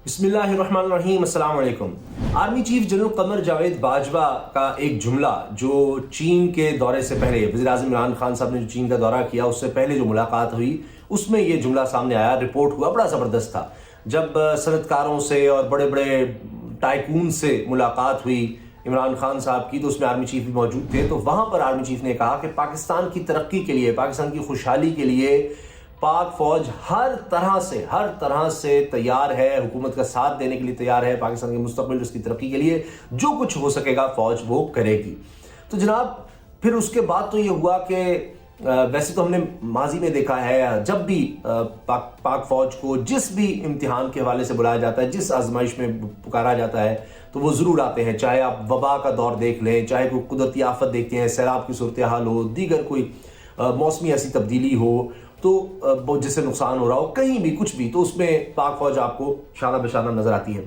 بسم اللہ الرحمن الرحیم، السلام علیکم۔ Army chief general Qamar Javed Bajwa کا ایک جملہ جو چین کے دورے سے پہلے وزیر اعظم عمران خان صاحب نے جو چین کا دورہ کیا اس سے پہلے جو ملاقات ہوئی اس میں یہ جملہ سامنے آیا، رپورٹ ہوا، بڑا زبردست تھا۔ جب صنعت کاروں سے اور بڑے بڑے ٹائکون سے ملاقات ہوئی عمران خان صاحب کی تو اس میں آرمی چیف بھی موجود تھے، تو وہاں پر آرمی چیف نے کہا کہ پاکستان کی ترقی کے لیے، پاکستان کی خوشحالی کے لیے پاک فوج ہر طرح سے تیار ہے، حکومت کا ساتھ دینے کے لیے تیار ہے، پاکستان کے مستقبل اس کی ترقی کے لیے جو کچھ ہو سکے گا فوج وہ کرے گی۔ تو جناب پھر اس کے بعد تو یہ ہوا کہ ویسے تو ہم نے ماضی میں دیکھا ہے جب بھی پاک فوج کو جس بھی امتحان کے حوالے سے بلایا جاتا ہے، جس آزمائش میں پکارا جاتا ہے تو وہ ضرور آتے ہیں، چاہے آپ وبا کا دور دیکھ لیں، چاہے کوئی قدرتی آفت دیکھتے ہیں، سیلاب کی صورتحال ہو، دیگر کوئی موسمی ایسی تبدیلی ہو تو جس سے نقصان ہو رہا ہو، کہیں بھی کچھ بھی، تو اس میں پاک فوج آپ کو شانہ بشانہ نظر آتی ہے۔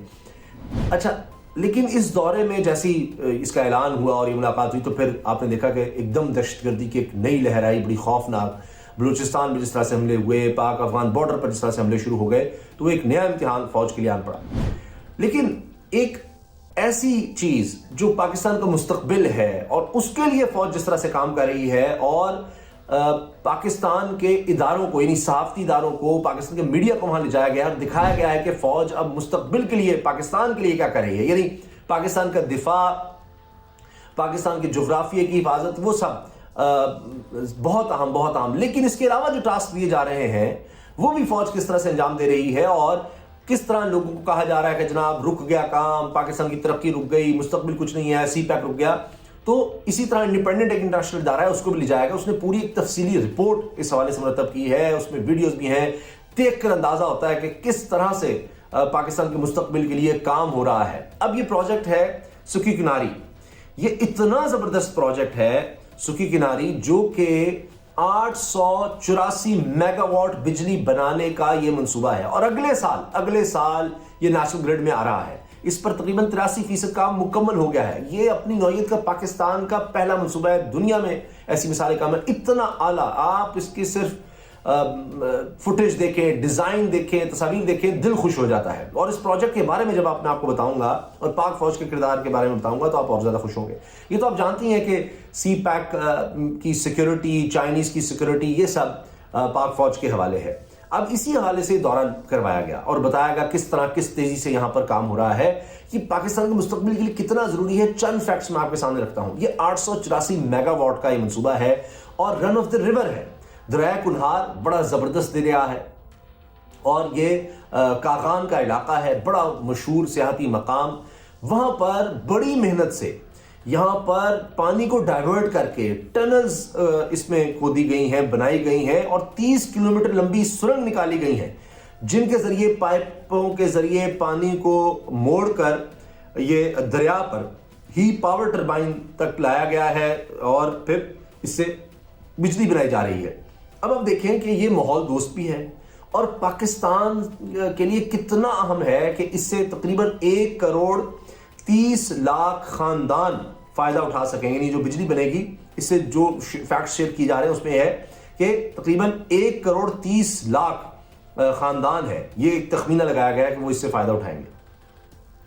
اچھا، لیکن اس دورے میں جیسی اس کا اعلان ہوا اور یہ ملاقات ہوئی تو پھر آپ نے دیکھا کہ ایک دم دہشت گردی کی ایک نئی لہر آئی، بڑی خوفناک۔ بلوچستان میں جس طرح سے حملے ہوئے، پاک افغان بارڈر پر جس طرح سے حملے شروع ہو گئے، تو ایک نیا امتحان فوج کے لیے آن پڑا۔ لیکن ایک ایسی چیز جو پاکستان کا مستقبل ہے اور اس کے لیے فوج جس طرح سے کام کر رہی ہے، اور پاکستان کے اداروں کو، یعنی صحافتی اداروں کو، پاکستان کے میڈیا کو وہاں لے جایا گیا اور دکھایا گیا ہے کہ فوج اب مستقبل کے لیے پاکستان کے لیے کیا کر رہی ہے، یعنی پاکستان کا دفاع، پاکستان کے جغرافیے کی حفاظت، وہ سب بہت اہم۔ لیکن اس کے علاوہ جو ٹاسک دیے جا رہے ہیں وہ بھی فوج کس طرح سے انجام دے رہی ہے، اور کس طرح لوگوں کو کہا جا رہا ہے کہ جناب رک گیا کام، پاکستان کی ترقی رک گئی، مستقبل کچھ نہیں ہے، سی پیک رک گیا۔ تو اسی طرح انڈیپینڈنٹ ایک انٹرنیشنل ادارہ ہے، اس کو بھی لے جائے گا۔ اس نے پوری ایک تفصیلی رپورٹ اس حوالے سے مرتب کی ہے، اس میں ویڈیوز بھی ہیں، دیکھ کر اندازہ ہوتا ہے کہ کس طرح سے پاکستان کے مستقبل کے لیے کام ہو رہا ہے۔ اب یہ پروجیکٹ ہے سکی کناری، یہ اتنا زبردست پروجیکٹ ہے سکی کناری، جو کہ 884 میگا واٹ بجلی بنانے کا یہ منصوبہ ہے، اور اگلے سال یہ نیشنل گرڈ میں آ رہا ہے۔ اس پر تقریباً 83% کام مکمل ہو گیا ہے۔ یہ اپنی نوعیت کا پاکستان کا پہلا منصوبہ ہے، دنیا میں ایسی مثالیں کام ہے، اتنا اعلیٰ۔ آپ اس کی صرف فوٹیج دیکھیں، ڈیزائن دیکھیں، تصاویر دیکھیں، دل خوش ہو جاتا ہے۔ اور اس پروجیکٹ کے بارے میں جب میں آپ کو بتاؤں گا اور پاک فوج کے کردار کے بارے میں بتاؤں گا تو آپ اور زیادہ خوش ہوں گے۔ یہ تو آپ جانتی ہیں کہ سی پیک کی سیکیورٹی، چائنیز کی سیکیورٹی، یہ سب پاک فوج کے حوالے ہے۔ اب اسی حوالے سے دورہ کروایا گیا اور بتایا گیا کس طرح، کس تیزی سے یہاں پر کام ہو رہا ہے، کہ پاکستان کے مستقبل کے لیے کتنا ضروری ہے۔ چند فیکٹس میں آپ کے سامنے رکھتا ہوں۔ یہ 884 میگا واٹ کا یہ منصوبہ ہے اور رن آف دا ریور ہے، دریائے کنہار، بڑا زبردست دریا ہے، اور یہ کاغان کا علاقہ ہے، بڑا مشہور سیاحتی مقام۔ وہاں پر بڑی محنت سے یہاں پر پانی کو ڈائیورٹ کر کے ٹنلز اس میں کھودی گئی ہیں، بنائی گئی ہیں، اور 30 کلومیٹر لمبی سرنگ نکالی گئی ہیں، جن کے ذریعے پائپوں کے ذریعے پانی کو موڑ کر یہ دریا پر ہی پاور ٹربائن تک لایا گیا ہے، اور پھر اس سے بجلی بنائی جا رہی ہے۔ اب آپ دیکھیں کہ یہ ماحول دوست بھی ہے، اور پاکستان کے لیے کتنا اہم ہے کہ اس سے تقریباً 1 کروڑ 30 لاکھ خاندان فائدہ اٹھا سکیں، یعنی جو بجلی بنے گی اس سے جو فیکٹ شیئر کی جا رہے ہیں اس میں ہے کہ تقریباً 1 کروڑ 30 لاکھ خاندان ہے، یہ ایک تخمینہ لگایا گیا ہے کہ وہ اس سے فائدہ اٹھائیں گے۔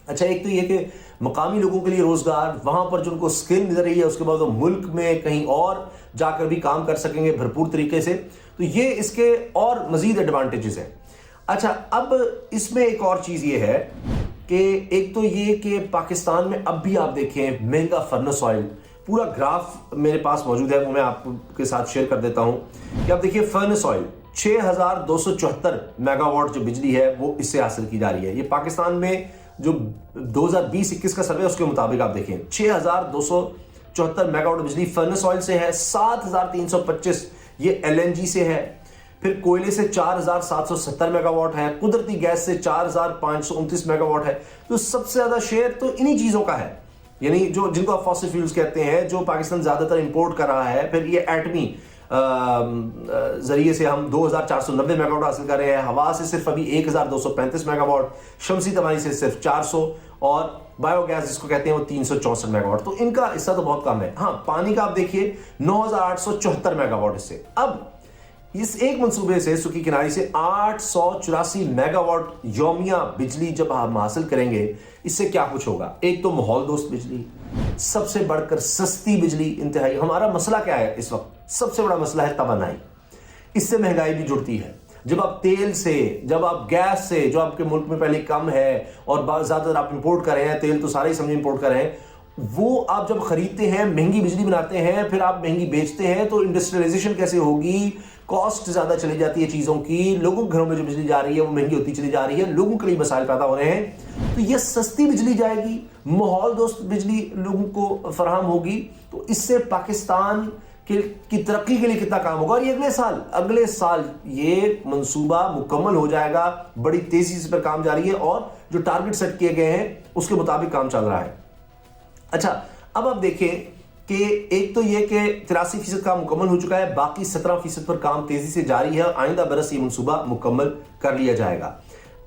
اچھا، ایک تو یہ کہ مقامی لوگوں کے لیے روزگار، وہاں پر جو ان کو سکل مل رہی ہے، اس کے بعد وہ ملک میں کہیں اور جا کر بھی کام کر سکیں گے بھرپور طریقے سے، تو یہ اس کے اور مزید ایڈوانٹیجز ہیں۔ اچھا، اب اس میں ایک اور چیز یہ ہے کہ ایک تو یہ کہ پاکستان میں اب بھی آپ دیکھیں مہنگا فرنس آئل، پورا گراف میرے پاس موجود ہے، وہ میں آپ کے ساتھ شیئر کر دیتا ہوں کہ آپ دیکھیے فرنس آئل 6274 میگا واٹ جو بجلی ہے وہ اس سے حاصل کی جا رہی ہے۔ یہ پاکستان میں جو 2020-21 کا سروے اس کے مطابق آپ دیکھیں 6274 میگا واٹ بجلی فرنس آئل سے ہے، 7325 یہ ایل این جی سے ہے، پھر کوئلے سے 4770 میگا واٹ ہے، قدرتی گیس سے 4529 میگا واٹ ہے۔ تو سب سے زیادہ شیئر تو انہی چیزوں کا ہے، یعنی جن کو آپ فاسل فیولز کہتے ہیں، جو پاکستان زیادہ تر امپورٹ کر رہا ہے۔ پھر یہ ایٹمی ذریعے سے ہم 2490 میگا واٹ حاصل کر رہے ہیں، ہوا سے صرف ابھی 1235 میگا واٹ، شمسی توانائی سے صرف 400، اور بایو گیس جس کو کہتے ہیں وہ 364 میگا واٹ۔ تو ان کا حصہ تو بہت کم ہے۔ ہاں، پانی کا آپ دیکھیے 9874 میگا واٹ اس سے۔ اب इस एक मंसूबे से सुकी किनारी से 884 मेगावाट यौमिया बिजली जब हम हासिल करेंगे, इससे क्या कुछ होगा। एक तो माहौल दोस्त बिजली, सबसे बढ़कर सस्ती बिजली इंतहाई। हमारा मसला क्या है इस वक्त, सबसे बड़ा मसला है तवानाई। इससे महंगाई भी जुड़ती है। जब आप तेल से, जब आप गैस से, जो आपके मुल्क में पहले कम है और ज्यादातर आप इंपोर्ट कर रहे हैं, तेल तो सारे ही समझे इंपोर्ट कर रहे हैं, वो आप जब खरीदते हैं, महंगी बिजली बनाते हैं, फिर आप महंगी बेचते हैं, तो इंडस्ट्रियलाइजेशन कैसे होगी, कॉस्ट ज्यादा चली जाती है चीजों की, लोगों के घरों में जो बिजली जा रही है वो महंगी होती चली जा रही है, लोगों के लिए मसाइल पैदा हो रहे हैं। तो ये सस्ती बिजली जाएगी, माहौल दोस्त बिजली लोगों को फराहम होगी, तो इससे पाकिस्तान की तरक्की के लिए कितना काम होगा। और ये अगले साल ये मंसूबा मुकम्मल हो जाएगा। बड़ी तेजी से पर काम जारी है और जो टारगेट सेट किए गए हैं उसके मुताबिक काम चल रहा है। अच्छा, अब आप देखें कि एक तो ये कि 83% काम मुकम्मल हो चुका है, बाकी 17% पर काम तेजी से जारी है। आइंदा बरस ये मंसूबा मुकम्मल कर लिया जाएगा।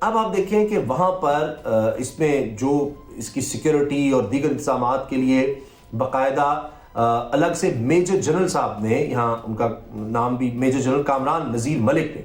अब आप देखें कि वहां पर इसमें जो इसकी सिक्योरिटी और दीगर इंतजामात के लिए बाकायदा अलग से मेजर जनरल साहब ने, यहाँ उनका नाम भी मेजर जनरल कामरान नजीर मलिक ने,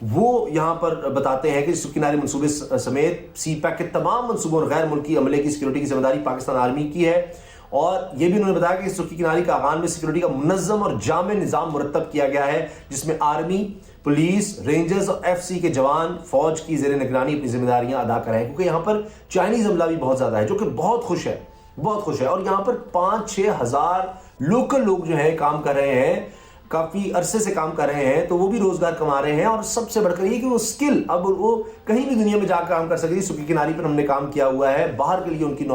वो यहाँ पर बताते हैं कि सुकी किनारे मंसूबे समेत CPEC के तमाम मंसूबों और गैर मुल्की अमले की सिक्योरिटी की जिम्मेदारी पाकिस्तान आर्मी की है। और ये भी उन्होंने बताया कि सुकी किनारे का आगान में सिक्योरिटी का मुनज़्ज़म और जामे निज़ाम मुरतब किया गया है, जिसमें आर्मी, पुलिस, रेंजर्स और FC के जवान फौज की ज़ेर निगरानी अपनी जिम्मेदारियां अदा कर रहे हैं। क्योंकि यहाँ पर चाइनीज हमला भी बहुत ज्यादा है, जो कि बहुत खुश है। और यहाँ पर 5-6 हज़ार लोकल लोग जो है काम कर रहे हैं, काफी अरसे से काम कर रहे हैं, तो वो भी रोजगार कमा रहे हैं। और सबसे बढ़कर ये कि वो स्किल अब वो कहीं भी दुनिया में जाकर काम कर सकेगी। सुकी किनारी पर हमने काम किया हुआ है, बाहर के लिए उनकी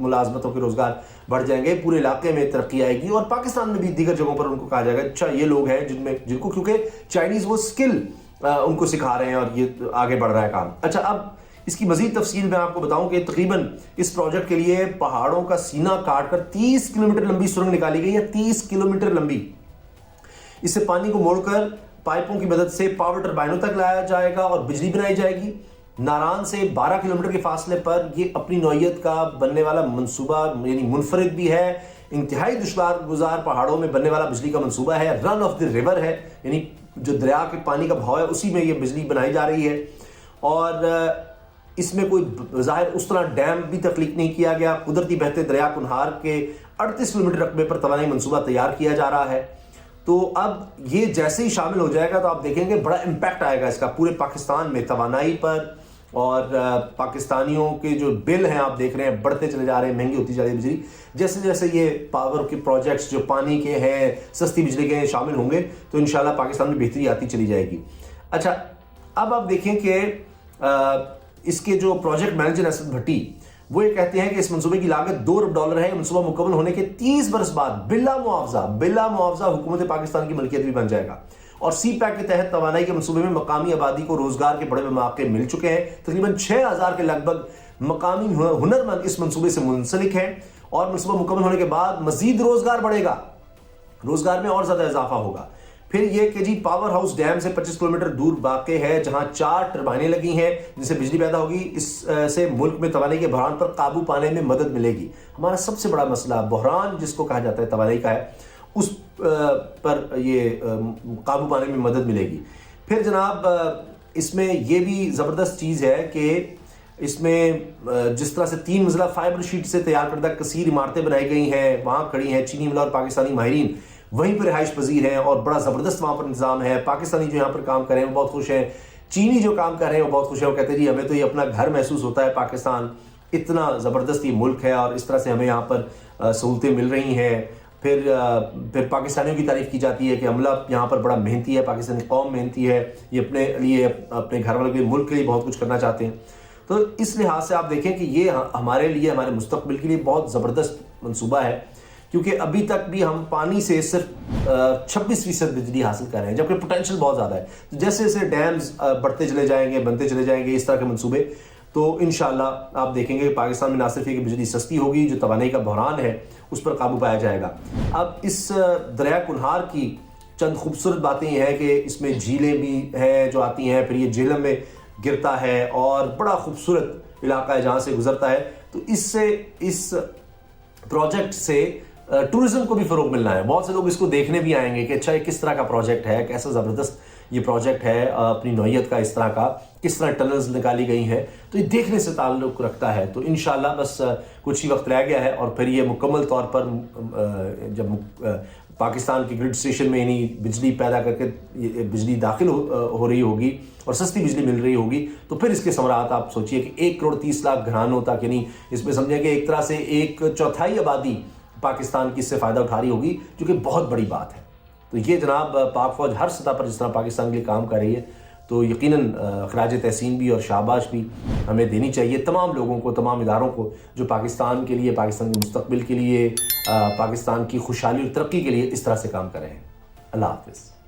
मुलाजमतों के रोजगार बढ़ जाएंगे, पूरे इलाके में तरक्की आएगी और पाकिस्तान में भी दीगर जगहों पर उनको कहा जाएगा अच्छा ये लोग हैं जिनको क्योंकि चाइनीज वो स्किल उनको सिखा रहे हैं और ये आगे बढ़ रहा है काम। अच्छा, अब इसकी मजीद तफसील मैं आपको बताऊं कि तकरीबन इस प्रोजेक्ट के लिए पहाड़ों का सीना काटकर 30 किलोमीटर लंबी सुरंग निकाली गई है, 30 किलोमीटर लंबी। इससे पानी को मोड़कर पाइपों की मदद से पावर टरबाइनों तक लाया जाएगा और बिजली बनाई जाएगी। नारान से 12 किलोमीटर के फासले पर ये अपनी नौयत का बनने वाला मंसूबा यानी मुनफरिद भी है। इंतहाई दुश्वार गुजार पहाड़ों में बनने वाला बिजली का मंसूबा है। रन ऑफ द रिवर है, यानी जो दरिया के पानी का बहाव है उसी में ये बिजली बनाई जा रही है। और इसमें कोई ज़ाहिर उस तरह डैम भी तख्लीक नहीं किया गया। कुदरती बहते दरिया कुनहार के 38 किलोमीटर रकबे पर तवानाई मंसूबा तैयार किया जा रहा है। तो अब ये जैसे ही शामिल हो जाएगा तो आप देखेंगे बड़ा इम्पैक्ट आएगा इसका पूरे पाकिस्तान में तवानाई पर। और पाकिस्तानियों के जो बिल हैं आप देख रहे हैं बढ़ते चले जा रहे हैं, महंगी होती जा रही है बिजली। जैसे जैसे ये पावर के प्रोजेक्ट्स जो पानी के हैं, सस्ती बिजली के हैं शामिल होंगे तो इंशाल्लाह पाकिस्तान में बेहतरी आती चली जाएगी। अच्छा, अब आप देखें कि इसके जो प्रोजेक्ट मैनेजर असद भट्टी वो ये कहते हैं कि इस मंसूबे की लागत $2 अरब है। मंसूबा मुकम्मल होने के 30 बरस बाद बिला मुआवजा हुकूमत पाकिस्तान की मलकियत भी बन जाएगा। और CPEC के तहत तवानाई के मंसूबे में मकामी आबादी को रोजगार के बड़े मौके मिल चुके हैं। तकरीबन 6000 के लगभग मकामी हुनरमंद इस मंसूबे से मुंसलिक हैं। और मंसूबा मुकम्मल होने के बाद मजीद रोजगार बढ़ेगा, रोजगार में और ज्यादा इजाफा होगा। फिर ये कि जी पावर हाउस डैम से 25 किलोमीटर दूर वाक़े है, जहां 4 टरबाइनें लगी हैं जिनसे बिजली पैदा होगी। इससे मुल्क में तवानाई के बहरान पर काबू पाने में मदद मिलेगी। हमारा सबसे बड़ा मसला बहरान जिसको कहा जाता है तवानाई का है, उस पर ये काबू पाने में मदद मिलेगी। फिर जनाब इसमें यह भी ज़बरदस्त चीज़ है कि इसमें जिस तरह से 3 मंजिला फाइबर शीट से तैयार करदा कसीर इमारतें बनाई गई हैं, वहाँ खड़ी हैं चीनी मिला और पाकिस्तानी माहिरीन वहीं पर रिहाइश पजीर हैं और बड़ा ज़बरदस्त वहाँ पर इंतजाम है। पाकिस्तानी जो यहाँ पर काम कर रहे हैं वो बहुत खुश हैं, चीनी जो काम कर रहे हैं वो बहुत खुश है। वो कहते हैं जी हमें तो ये अपना घर महसूस होता है, पाकिस्तान इतना ज़बरदस्त ये मुल्क है और इस तरह से हमें यहाँ पर सहूलतें मिल रही हैं। फिर पाकिस्तानियों की तारीफ़ की जाती है कि अमला यहाँ पर बड़ा मेहनती है, पाकिस्तानी कौम मेहनती है, ये अपने लिए अपने घर वालों के लिए मुल्क के लिए बहुत कुछ करना चाहते हैं। तो इस लिहाज से आप देखें कि ये हमारे लिए हमारे मुस्तकबिल के लिए बहुत ज़बरदस्त मंसूबा है, क्योंकि अभी तक भी हम पानी से सिर्फ 26% बिजली हासिल कर रहे हैं, जबकि पोटेंशियल बहुत ज़्यादा है। तो जैसे जैसे डैम्स बढ़ते चले जाएंगे, बनते चले जाएंगे इस तरह के मंसूबे, तो इंशाल्लाह आप देखेंगे कि पाकिस्तान में ना सिर्फ ये बिजली सस्ती होगी, जो तवानाई का बहरान है उस पर काबू पाया जाएगा। अब इस दरिया कुनहार की चंद खूबसूरत बातें ये हैं कि इसमें झीलें भी हैं जो आती हैं, फिर ये झीलम में गिरता है और बड़ा खूबसूरत इलाका है जहाँ से गुजरता है। तो इससे इस प्रोजेक्ट से टूरिज्म को भी फ़रोग मिलना है। बहुत से लोग इसको देखने भी आएंगे कि अच्छा ये किस तरह का प्रोजेक्ट है, कैसा ज़बरदस्त ये प्रोजेक्ट है, अपनी नौइयत का इस तरह का, किस तरह टनल्स निकाली गई हैं, तो ये देखने से ताल्लुक़ रखता है। तो इंशाअल्लाह बस कुछ ही वक्त रह गया है और फिर ये मुकम्मल तौर पर जब पाकिस्तान के ग्रिड स्टेशन में यानी बिजली पैदा करके ये बिजली दाखिल हो रही होगी और सस्ती बिजली मिल रही होगी, तो फिर इसके समरात आप सोचिए कि 1,30,00,000 घरानों तक, यानी इसमें समझें कि एक तरह से 1/4 आबादी पाकिस्तान की इससे फ़ायदा उठा रही होगी, जो कि बहुत बड़ी बात है। तो ये जनाब पाक फ़ौज हर सतह पर जिस तरह पाकिस्तान के लिए काम कर रही है, तो यकीनन खराज तहसीन भी और शाबाश भी हमें देनी चाहिए तमाम लोगों को, तमाम इदारों को जो पाकिस्तान के लिए, पाकिस्तान के मुस्तक़बिल के लिए, पाकिस्तान की खुशहाली और तरक्की के लिए इस तरह से काम कर रहे हैं। अल्लाह हाफ़िज़।